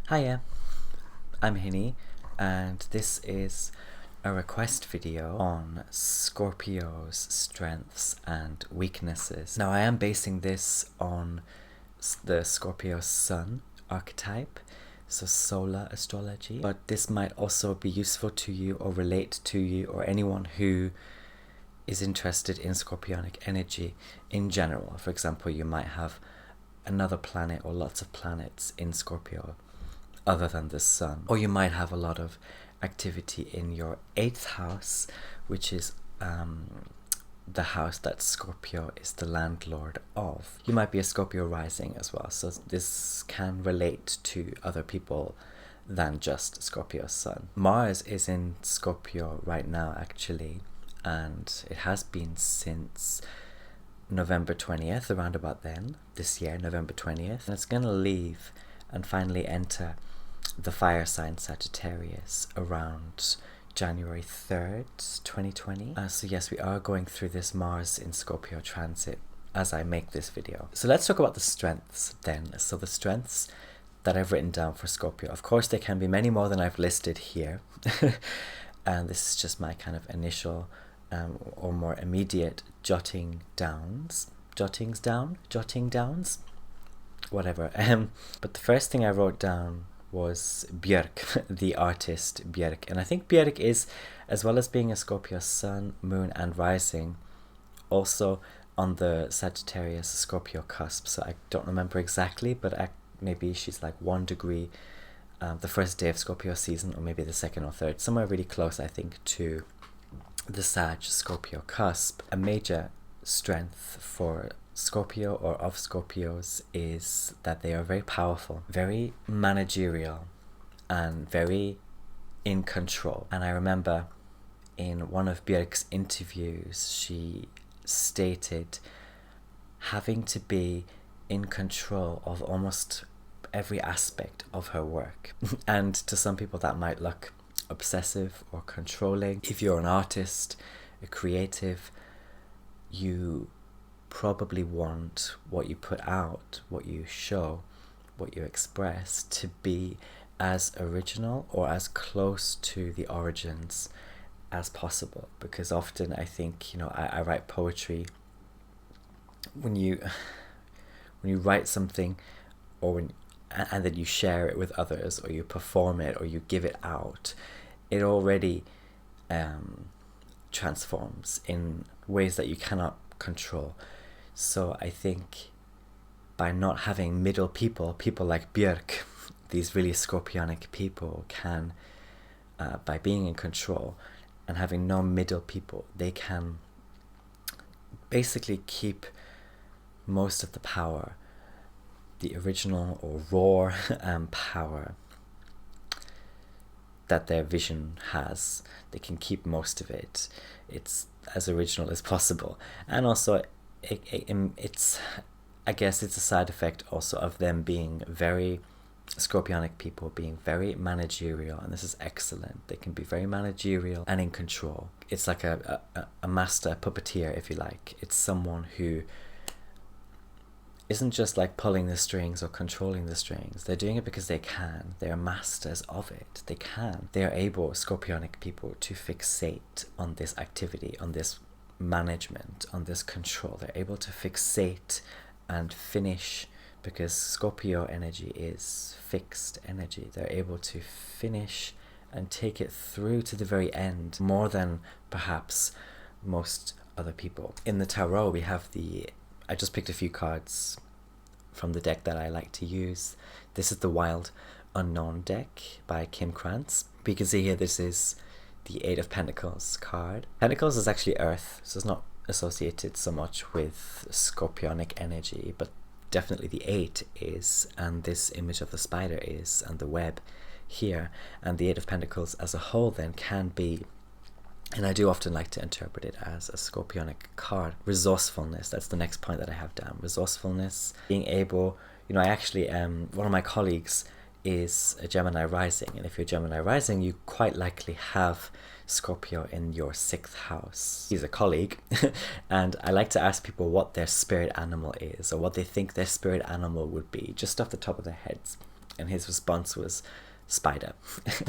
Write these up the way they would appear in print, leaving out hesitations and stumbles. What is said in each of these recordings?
Hiya, I'm Hinny, and this is a request video on Scorpio's strengths and weaknesses. Now, I am basing this on the Scorpio Sun archetype, so solar astrology, but this might also be useful to you or relate to you or anyone who is interested in scorpionic energy in general. For example, you might have another planet or lots of planets in Scorpio other than the sun, or you might have a lot of activity in your 8th house, which is the house that Scorpio is the landlord of. You might be a Scorpio rising as well, so this can relate to other people than just Scorpio sun. Mars is in Scorpio right now actually, and it has been since November 20th, around about then, this year, November 20th, and it's going to leave and finally enter the fire sign Sagittarius around January 3rd, 2020. So yes, we are going through this Mars in Scorpio transit as I make this video. So let's talk about the strengths then. So the strengths that I've written down for Scorpio, of course there can be many more than I've listed here, and this is just my kind of initial or more immediate jotting downs, whatever. But the first thing I wrote down was Björk, the artist Björk. And I think Björk is, as well as being a Scorpio sun, moon and rising, also on the Sagittarius Scorpio cusp. So I don't remember exactly, but maybe she's like 1 degree the first day of Scorpio season, or maybe the second or third, somewhere really close I think to the Sag Scorpio cusp. A major strength for Scorpio or of Scorpios is that they are very powerful, very managerial, and very in control. And I remember in one of Björk's interviews, she stated having to be in control of almost every aspect of her work. And to some people that might look obsessive or controlling. If you're an artist, a creative, you probably want what you put out, what you show, what you express to be as original or as close to the origins as possible. Because often I think, I write poetry. When you write something, or and then you share it with others, or you perform it, or you give it out, it already transforms in ways that you cannot control. So I think by not having middle people like Björk, these really scorpionic people can, by being in control and having no middle people, they can basically keep most of the power, the original or raw power that their vision has. They can keep most of it. It's as original as possible. And also it's, I guess it's a side effect also of them being very scorpionic people, being very managerial, and this is excellent. They can be very managerial and in control. It's like a master puppeteer, if you like. It's someone who isn't just like pulling the strings or controlling the strings. They're doing it because they can. They are masters of it. They can. They are able, scorpionic people, to fixate on this activity, on this management, on this control. They're able to fixate and finish, because Scorpio energy is fixed energy. They're able to finish and take it through to the very end, more than perhaps most other people. In the tarot, we have I just picked a few cards from the deck that I like to use. This is the Wild Unknown deck by Kim Krantz. But you can see here, this is the 8 of Pentacles card. Pentacles is actually earth, so it's not associated so much with scorpionic energy, but definitely the 8 is, and this image of the spider is, and the web here. And the 8 of Pentacles as a whole then can be, and I do often like to interpret it as a scorpionic card, resourcefulness. That's the next point that I have down. Resourcefulness, being able, I actually, one of my colleagues is a Gemini rising, and if you're Gemini rising, you quite likely have Scorpio in your 6th house. He's a colleague, and I like to ask people what their spirit animal is, or what they think their spirit animal would be, just off the top of their heads. And his response was spider.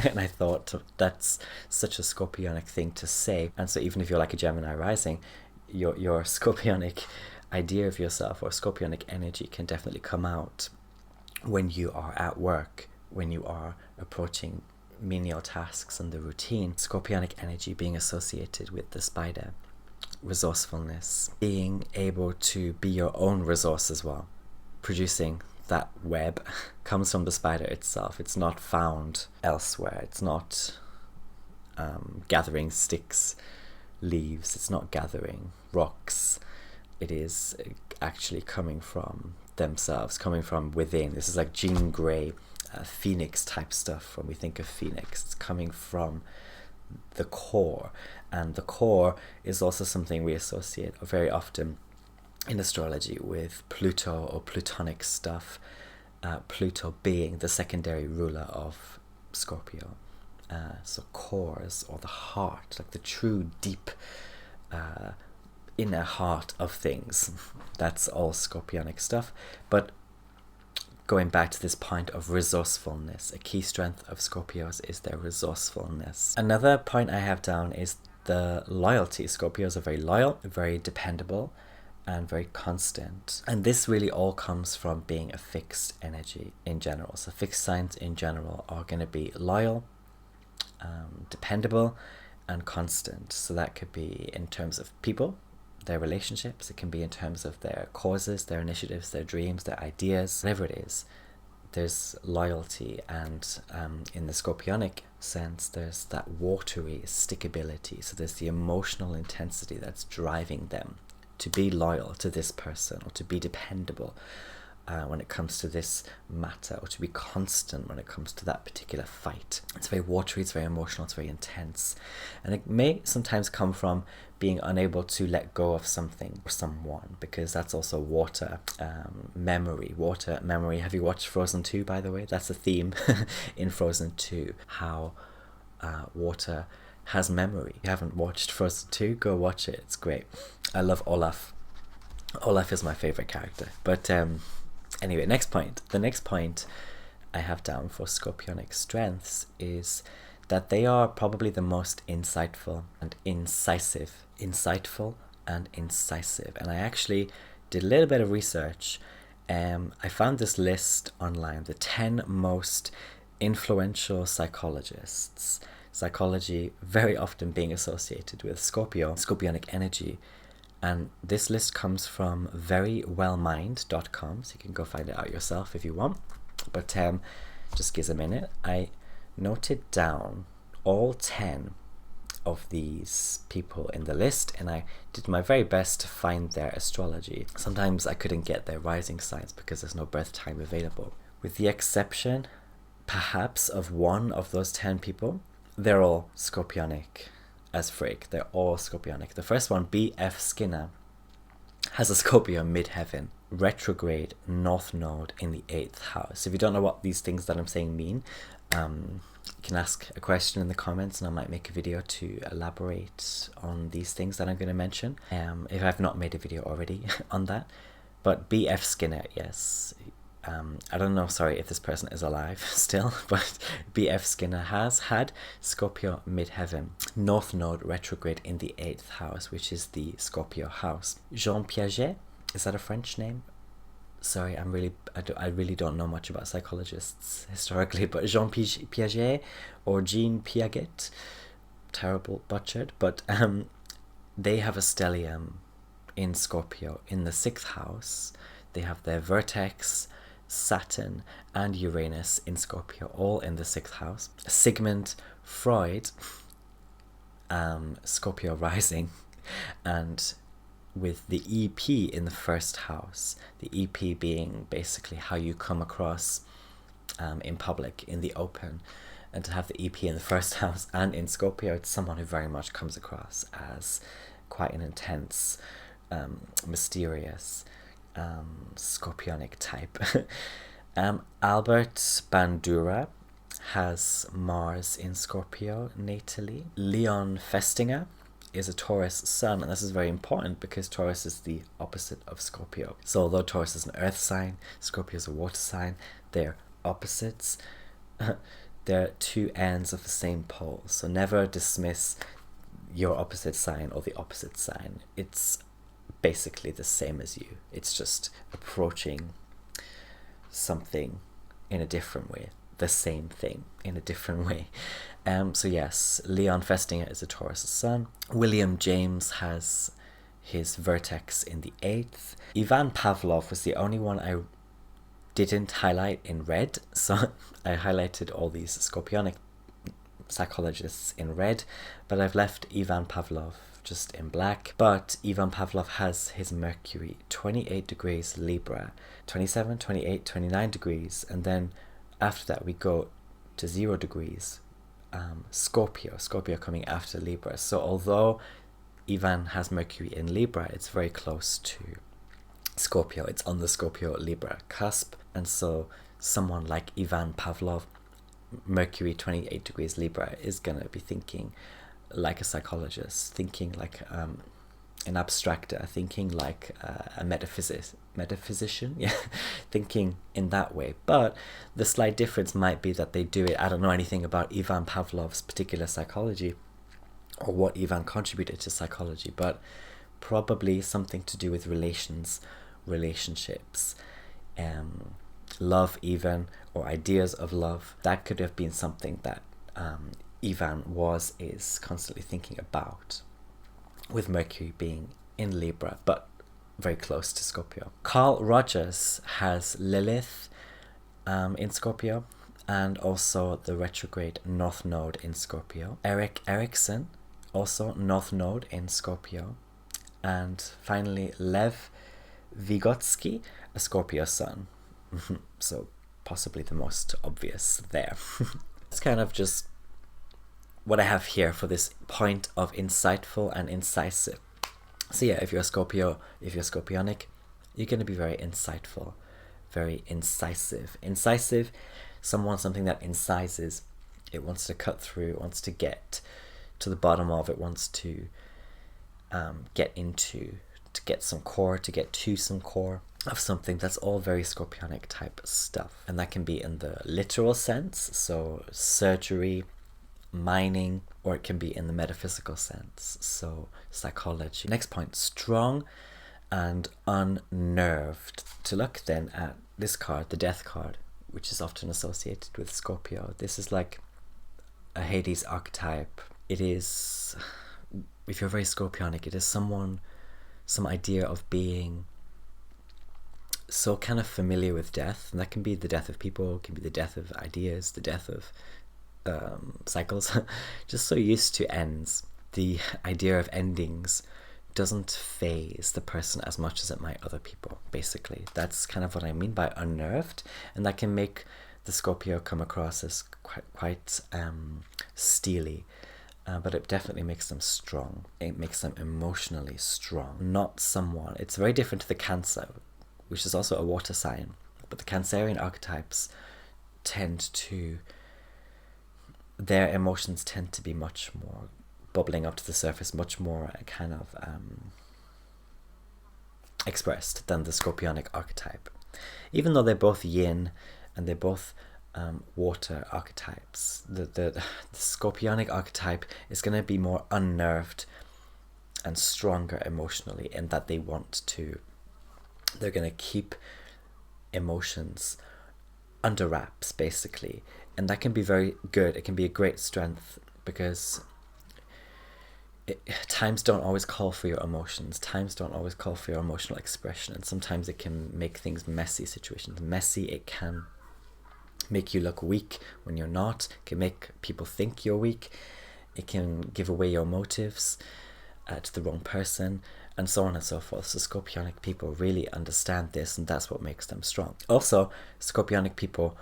And I thought that's such a scorpionic thing to say. And so even if you're like a Gemini rising, your scorpionic idea of yourself or scorpionic energy can definitely come out when you are at work, when you are approaching menial tasks and the routine. Scorpionic energy being associated with the spider, resourcefulness, being able to be your own resource as well. Producing that web comes from the spider itself. It's not found elsewhere. It's not gathering sticks, leaves. It's not gathering rocks. It is actually coming from themselves, coming from within. This is like Jean Grey, phoenix type stuff. When we think of phoenix, it's coming from the core, and the core is also something we associate very often in astrology with Pluto or Plutonic stuff. Pluto being the secondary ruler of Scorpio. So cores, or the heart, like the true deep inner heart of things. That's all Scorpionic stuff. But going back to this point of resourcefulness, a key strength of Scorpios is their resourcefulness. Another point I have down is the loyalty. Scorpios are very loyal, very dependable, and very constant. And this really all comes from being a fixed energy in general. So fixed signs in general are going to be loyal, dependable, and constant. So that could be in terms of people, their relationships. It can be in terms of their causes, their initiatives, their dreams, their ideas, whatever it is. There's loyalty, and in the Scorpionic sense, there's that watery stickability. So there's the emotional intensity that's driving them to be loyal to this person, or to be dependable when it comes to this matter, or to be constant when it comes to that particular fight. It's very watery, it's very emotional, it's very intense. And it may sometimes come from being unable to let go of something or someone, because that's also water memory. Water memory. Have you watched Frozen 2, by the way? That's a theme in Frozen 2, how water has memory. If you haven't watched Frozen 2, go watch it. It's great. I love Olaf. Olaf is my favorite character. But anyway, next point. The next point I have down for Scorpionic strengths is that they are probably the most insightful and incisive. Insightful and incisive. And I actually did a little bit of research. I found this list online, the 10 most influential psychologists. Psychology very often being associated with Scorpio, Scorpionic energy. And this list comes from verywellmind.com, so you can go find it out yourself if you want. But just give us a minute. I noted down all 10 of these people in the list, and I did my very best to find their astrology. Sometimes I couldn't get their rising signs because there's no birth time available. With the exception, perhaps, of one of those 10 people, they're all Scorpionic as frig. They're all Scorpionic. The first one, B.F. Skinner, has a Scorpio midheaven, retrograde North Node in the 8th house. If you don't know what these things that I'm saying mean, you can ask a question in the comments, and I might make a video to elaborate on these things that I'm going to mention, if I've not made a video already on that. But B.F. Skinner, yes. I don't know, sorry, if this person is alive still, but B.F. Skinner has had Scorpio midheaven, North Node retrograde in the 8th house, which is the Scorpio house. Jean Piaget, is that a French name? Sorry, I really don't know much about psychologists historically, but Jean Piaget or Jean Piaget, terrible, butchered, but they have a stellium in Scorpio in the 6th house. They have their vertex, Saturn and Uranus in Scorpio, all in the 6th house. Sigmund Freud, Scorpio rising, and with the EP in the 1st house. The EP being basically how you come across in public, in the open. And to have the EP in the 1st house and in Scorpio, it's someone who very much comes across as quite an intense, mysterious, Scorpionic type. Albert Bandura has Mars in Scorpio natally. Leon Festinger is a Taurus sun, and this is very important because Taurus is the opposite of Scorpio. So although Taurus is an earth sign, Scorpio is a water sign, they're opposites. They're two ends of the same pole. So never dismiss your opposite sign or the opposite sign. It's basically the same as you. It's just approaching something in a different way, the same thing in a different way. So yes, Leon Festinger is a Taurus sun. William James has his vertex in the 8th. Ivan Pavlov was the only one I didn't highlight in red, so I highlighted all these Scorpionic psychologists in red, but I've left Ivan Pavlov just in black. But Ivan Pavlov has his Mercury 28 degrees Libra, 27, 28, 29 degrees, and then after that we go to 0 degrees Scorpio coming after Libra. So although Ivan has Mercury in Libra, it's very close to Scorpio. It's on the Scorpio-Libra cusp. And so someone like Ivan Pavlov, Mercury 28 degrees Libra, is going to be thinking like a psychologist, thinking like an abstractor, thinking like a metaphysician, yeah, thinking in that way. But the slight difference might be that they do it. I don't know anything about Ivan Pavlov's particular psychology or what Ivan contributed to psychology, but probably something to do with relationships, love even, or ideas of love. That could have been something that Ivan is constantly thinking about, with Mercury being in Libra, but very close to Scorpio. Carl Rogers has Lilith in Scorpio, and also the retrograde North Node in Scorpio. Erik Erikson, also North Node in Scorpio. And finally, Lev Vygotsky, a Scorpio sun. So possibly the most obvious there. It's kind of just what I have here for this point of insightful and incisive. So yeah, if you're a Scorpio, if you're Scorpionic, you're going to be very insightful, very incisive. Incisive, something that incises. It wants to cut through, it wants to get to the bottom of it, wants to get some core, to get to some core of something. That's all very Scorpionic type stuff. And that can be in the literal sense, so surgery, mining, or it can be in the metaphysical sense, so psychology. Next point, strong and unnerved. To look then at this card, the Death card, which is often associated with Scorpio. This is like a Hades archetype. It is, if you're very Scorpionic, it is some idea of being so kind of familiar with death, and that can be the death of people, it can be the death of ideas, the death of cycles, just so used to ends. The idea of endings doesn't phase the person as much as it might other people, basically. That's kind of what I mean by unnerved, and that can make the Scorpio come across as quite steely, but it definitely makes them strong. It makes them emotionally strong, not someone. It's very different to the Cancer, which is also a water sign, but the Cancerian archetypes their emotions tend to be much more bubbling up to the surface, much more kind of expressed than the Scorpionic archetype. Even though they're both yin and they're both water archetypes, the Scorpionic archetype is going to be more unnerved and stronger emotionally, in that they're going to keep emotions under wraps, basically. And that can be very good. It can be a great strength, because times don't always call for your emotions. Times don't always call for your emotional expression. And sometimes it can make things messy, situations messy. It can make you look weak when you're not. It can make people think you're weak. It can give away your motives to the wrong person, and so on and so forth. So Scorpionic people really understand this, and that's what makes them strong. Also, Scorpionic people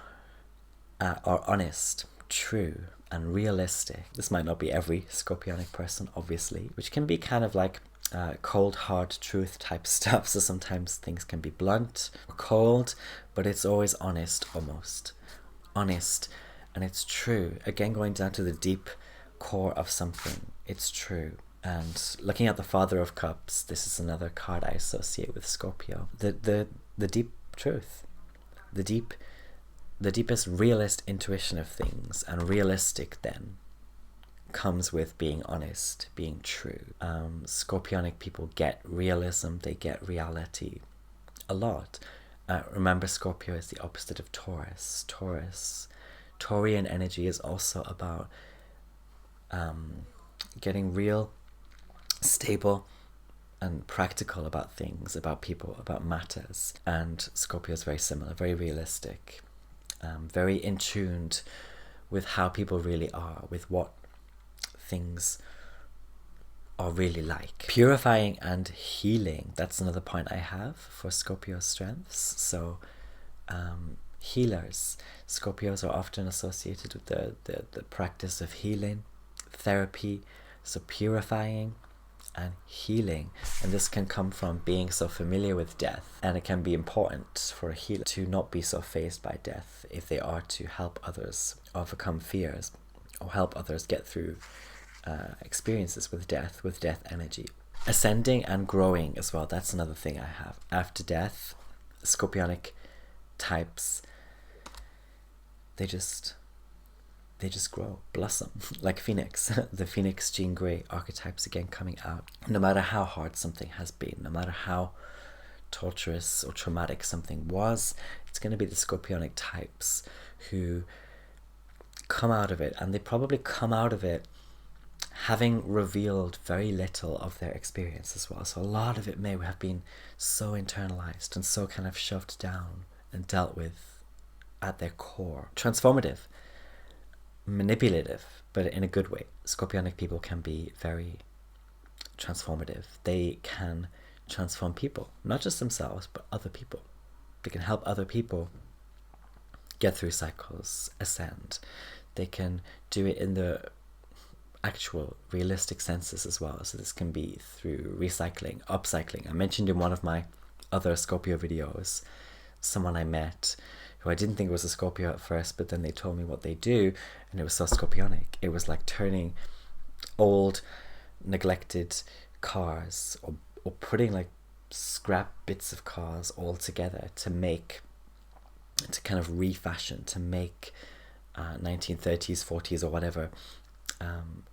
are honest, true, and realistic. This might not be every Scorpionic person, obviously, which can be kind of like cold, hard truth type stuff. So sometimes things can be blunt or cold, but it's always honest, almost. Honest, and it's true. Again, going down to the deep core of something, it's true. And looking at the Father of Cups, this is another card I associate with Scorpio. The deep truth, the deep the deepest realist intuition of things, and realistic then comes with being honest, being true. Scorpionic people get realism, they get reality a lot. Remember, Scorpio is the opposite of Taurus. Taurian energy is also about getting real, stable, and practical about things, about people, about matters. And Scorpio is very similar, very realistic, very in tuned with how people really are, with what things are really like. Purifying and healing, that's another point I have for Scorpio strengths. So healers, Scorpios are often associated with the practice of healing, therapy, so purifying and healing. And this can come from being so familiar with death, and it can be important for a healer to not be so fazed by death if they are to help others overcome fears or help others get through experiences with death energy. Ascending and growing as well, that's another thing I have. After death, Scorpionic types, they just grow, blossom like phoenix. The Phoenix Jean Grey archetypes again coming out. No matter how hard something has been, no matter how torturous or traumatic something was, it's going to be the Scorpionic types who come out of it, and they probably come out of it having revealed very little of their experience as well. So a lot of it may have been so internalized and so kind of shoved down and dealt with at their core. Transformative, manipulative, but in a good way. Scorpionic people can be very transformative. They can transform people, not just themselves, but other people. They can help other people get through cycles, ascend. They can do it in the actual realistic senses as well. So this can be through recycling, upcycling. I mentioned in one of my other Scorpio videos someone I met who I didn't think was a Scorpio at first, but then they told me what they do, and it was so Scorpionic. It was like turning old, neglected cars, or putting like scrap bits of cars all together to kind of refashion, to make 1930s, 40s, or whatever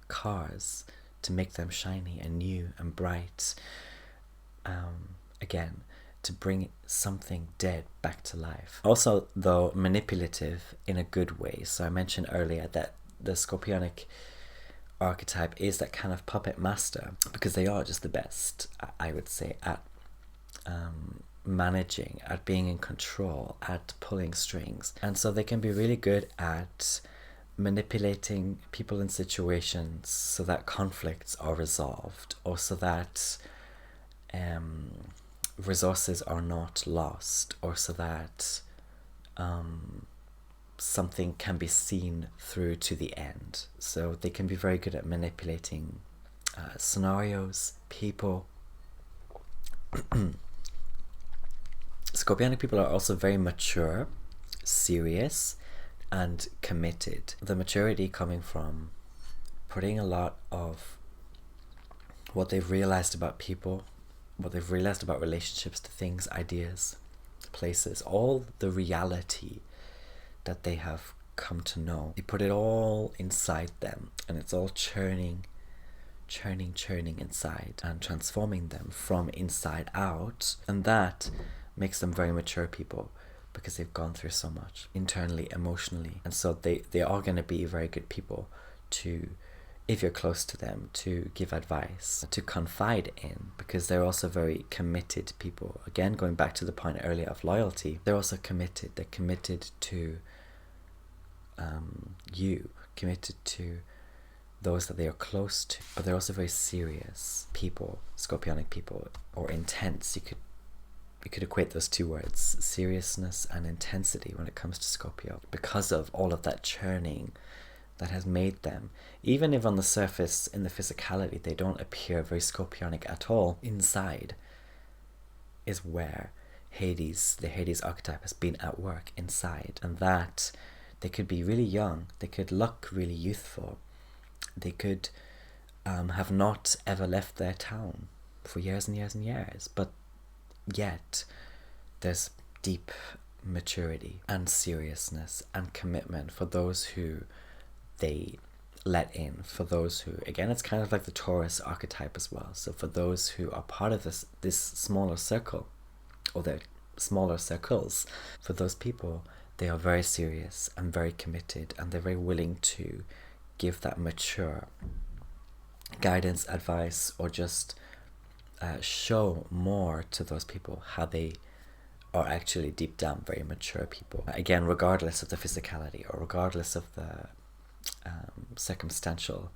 cars, to make them shiny and new and bright. Again, to bring something dead back to life. Also, though, manipulative in a good way. So I mentioned earlier that the Scorpionic archetype is that kind of puppet master, because they are just the best, I would say, at managing, at being in control, at pulling strings. And so they can be really good at manipulating people in situations so that conflicts are resolved, or so that resources are not lost, or so that something can be seen through to the end. So they can be very good at manipulating scenarios, people. Scorpionic people are also very mature, serious, and committed. The maturity coming from putting a lot of what they've realized about people, what they've realized about relationships to things, ideas, places, all the reality that they have come to know. They put it all inside them, and it's all churning inside and transforming them from inside out. And that makes them very mature people, because they've gone through so much internally, emotionally. And so they are going to be very good people to, if you're close to them, to give advice, to confide in, because they're also very committed people. Again, going back to the point earlier of loyalty, they're also committed. They're committed to you, committed to those that they are close to, but they're also very serious people, Scorpionic people, or intense. You could equate those two words, seriousness and intensity, when it comes to Scorpio, because of all of that churning that has made them, even if on the surface, in the physicality, they don't appear very Scorpionic at all, inside is where Hades, the Hades archetype, has been at work inside. And that they could be really young, they could look really youthful, they could have not ever left their town for years and years and years, but yet there's deep maturity and seriousness and commitment for those who they let in, for those who, again, it's kind of like the Taurus archetype as well. So for those who are part of this smaller circle, or their smaller circles, for those people, they are very serious and very committed, and they're very willing to give that mature guidance, advice, or just show more to those people how they are actually deep down very mature people. Again, regardless of the physicality or regardless of the circumstantial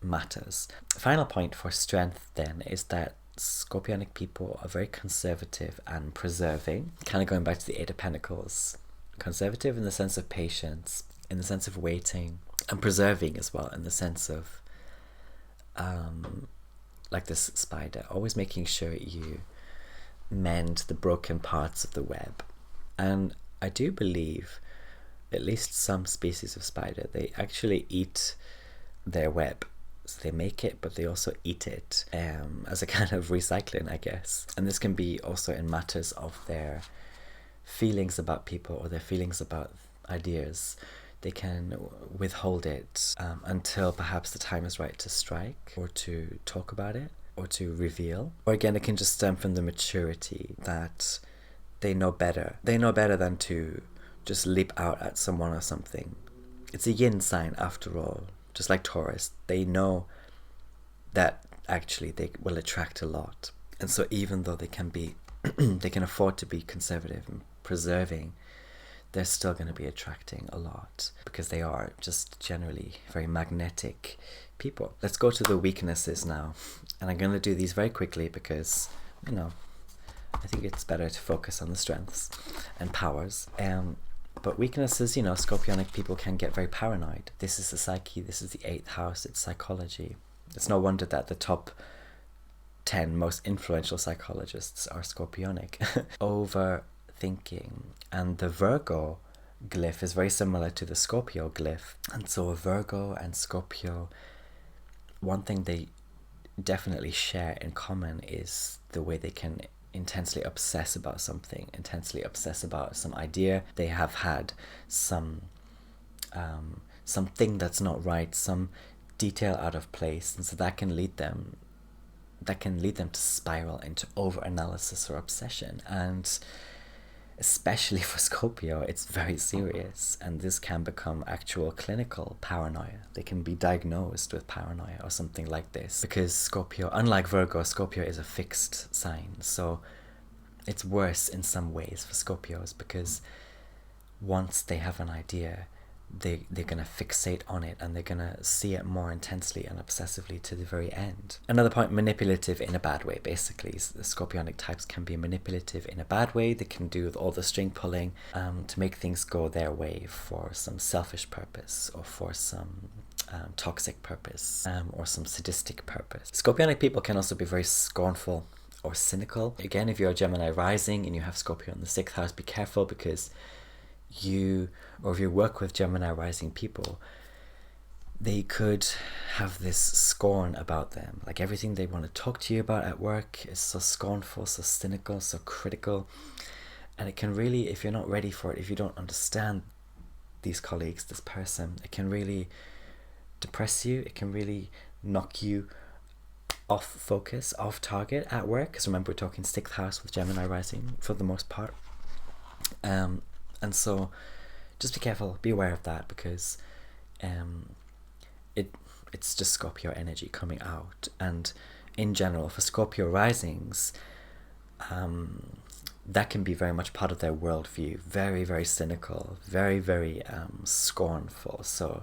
matters. Final point for strength then is that Scorpionic people are very conservative and preserving. Kind of going back to the Eight of Pentacles. Conservative in the sense of patience, in the sense of waiting, and preserving as well in the sense of like this spider, always making sure you mend the broken parts of the web. And I do believe at least some species of spider, they actually eat their web. So they make it, but they also eat it as a kind of recycling, I guess. And this can be also in matters of their feelings about people or their feelings about ideas. They can withhold it until perhaps the time is right to strike or to talk about it or to reveal. Or again, it can just stem from the maturity that they know better. They know better than to just leap out at someone or something. It's a yin sign after all. Just like Taurus, they know that actually they will attract a lot. And so even though they can be, they can afford to be conservative and preserving, they're still going to be attracting a lot because they are just generally very magnetic people. Let's go to the weaknesses now. And I'm going to do these very quickly because, you know, I think it's better to focus on the strengths and powers. But weaknesses, you know, Scorpionic people can get very paranoid. This is the psyche, this is the 8th house, it's psychology. It's no wonder that the top 10 most influential psychologists are Scorpionic. Overthinking. And the Virgo glyph is very similar to the Scorpio glyph. And so Virgo and Scorpio, one thing they definitely share in common is the way they can intensely obsess about something, intensely obsess about some idea. They have had something that's not right, some detail out of place, and so that can lead them to spiral into over-analysis or obsession. And especially for Scorpio, it's very serious, and this can become actual clinical paranoia. They can be diagnosed with paranoia or something like this, because Scorpio, unlike Virgo, Scorpio is a fixed sign, so it's worse in some ways for Scorpios, because once they have an idea, they're going to fixate on it, and they're going to see it more intensely and obsessively to the very end. Another point, manipulative in a bad way, basically. The Scorpionic types can be manipulative in a bad way. They can do all the string pulling to make things go their way for some selfish purpose or for some toxic purpose or some sadistic purpose. Scorpionic people can also be very scornful or cynical. Again, if you're a Gemini rising and you have Scorpio in the 6th house, be careful, because if you work with Gemini rising people, they could have this scorn about them. Like everything they want to talk to you about at work is so scornful, so cynical, so critical. And it can really, if you're not ready for it, if you don't understand these colleagues, this person, it can really depress you. It can really knock you off focus, off target at work. Because remember, we're talking 6th house with Gemini rising for the most part. And so just be careful, be aware of that, because it's just Scorpio energy coming out. And in general, for Scorpio risings, that can be very much part of their worldview. Very, very cynical, very, very scornful. So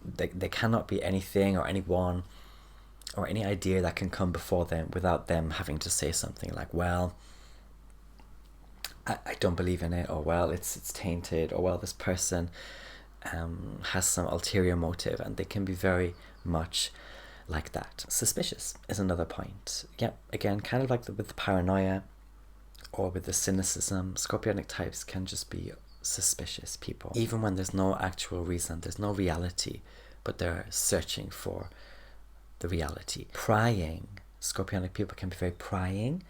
there cannot be anything or anyone or any idea that can come before them without them having to say something like, well, I don't believe in it, or well, it's tainted, or well, this person has some ulterior motive, and they can be very much like that. Suspicious is another point. Yep, again, kind of like with the paranoia or with the cynicism, Scorpionic types can just be suspicious people. Even when there's no actual reason, there's no reality, but they're searching for the reality. Prying, Scorpionic people can be very prying,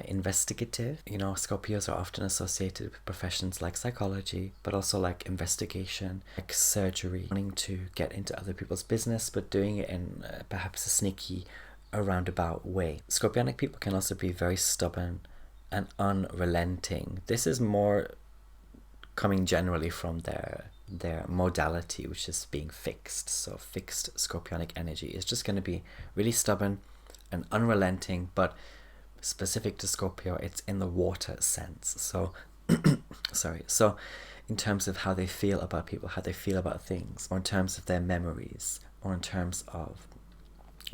investigative. You know, Scorpios are often associated with professions like psychology, but also like investigation, like surgery, wanting to get into other people's business, but doing it in perhaps a sneaky, a roundabout way. Scorpionic people can also be very stubborn and unrelenting. This is more coming generally from their modality, which is being fixed. So fixed Scorpionic energy is just going to be really stubborn and unrelenting, but specific to Scorpio, it's in the water sense. So sorry, so in terms of how they feel about people, how they feel about things, or in terms of their memories, or in terms of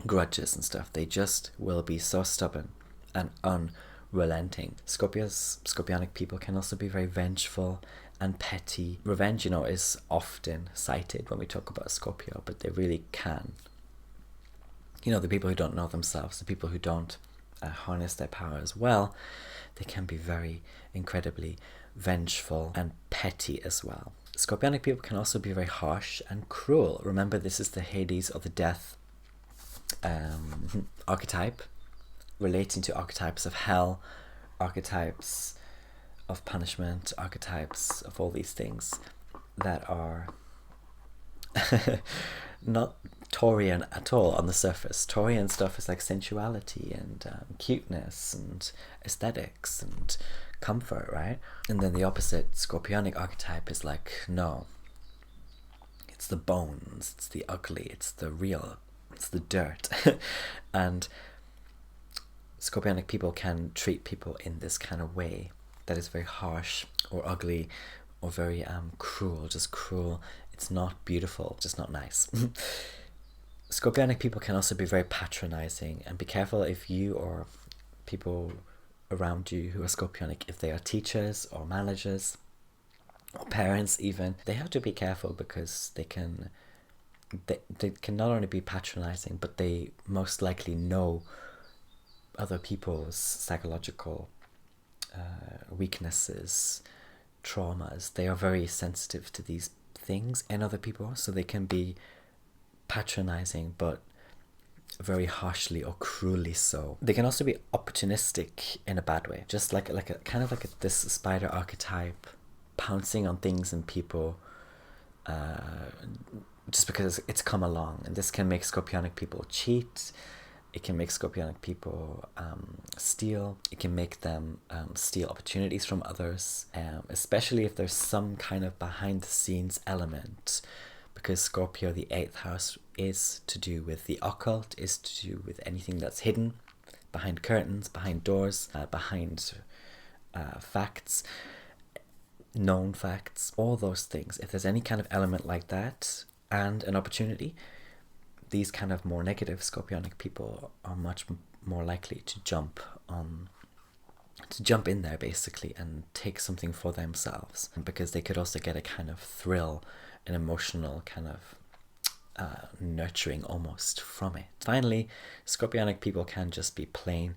grudges and stuff, they just will be so stubborn and unrelenting. Scorpionic people can also be very vengeful and petty. Revenge, you know, is often cited when we talk about Scorpio, but they really can. You know, the people who don't know themselves, the people who don't harness their power as well, they can be very incredibly vengeful and petty as well. Scorpionic people can also be very harsh and cruel. Remember, this is the Hades or the death archetype, relating to archetypes of hell, archetypes of punishment, archetypes of all these things that are not Taurian at all on the surface. Taurian stuff is like sensuality and cuteness and aesthetics and comfort, right? And then the opposite Scorpionic archetype is like, no, it's the bones, it's the ugly, it's the real, it's the dirt. And Scorpionic people can treat people in this kind of way that is very harsh or ugly or very cruel, just cruel. It's not beautiful, just not nice. Scorpionic people can also be very patronizing, and be careful if you or people around you who are Scorpionic, if they are teachers or managers or parents even, they have to be careful, because they can not only be patronizing, but they most likely know other people's psychological weaknesses, traumas. They are very sensitive to these things in other people, so they can be patronizing, but very harshly or cruelly so. They can also be opportunistic in a bad way, just like a kind of like this spider archetype, pouncing on things and people just because it's come along. And this can make Scorpionic people cheat. It can make Scorpionic people steal. It can make them steal opportunities from others, especially if there's some kind of behind the scenes element, because Scorpio, the 8th house, is to do with the occult, is to do with anything that's hidden, behind curtains, behind doors, behind facts, known facts, all those things. If there's any kind of element like that and an opportunity, these kind of more negative Scorpionic people are much more likely to jump in there basically and take something for themselves, because they could also get a kind of thrill, an emotional kind of nurturing almost from it. Finally, Scorpionic people can just be plain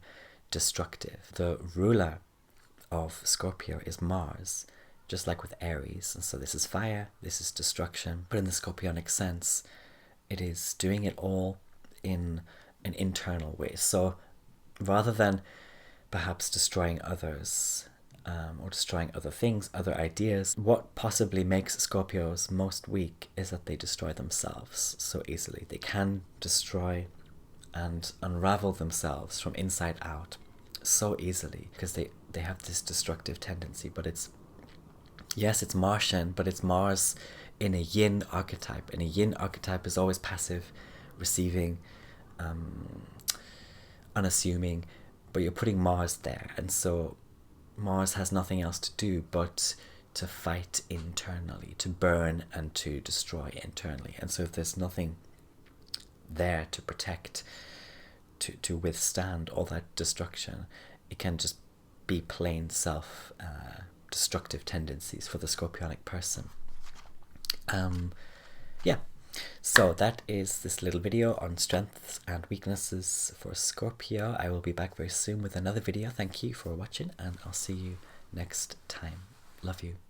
destructive. The ruler of Scorpio is Mars, just like with Aries, and so this is fire, this is destruction, but in the Scorpionic sense, it is doing it all in an internal way. So rather than perhaps destroying others or destroying other things, other ideas, what possibly makes Scorpios most weak is that they destroy themselves so easily. They can destroy and unravel themselves from inside out so easily, because they have this destructive tendency. But it's Martian, but it's Mars in a yin archetype, and a yin archetype is always passive, receiving, unassuming, but you're putting Mars there, and so Mars has nothing else to do but to fight internally, to burn and to destroy internally. And so if there's nothing there to protect, to withstand all that destruction, it can just be plain self destructive tendencies for the Scorpionic person. Yeah, so that is this little video on strengths and weaknesses for Scorpio. I will be back very soon with another video. Thank you for watching, and I'll see you next time. Love you.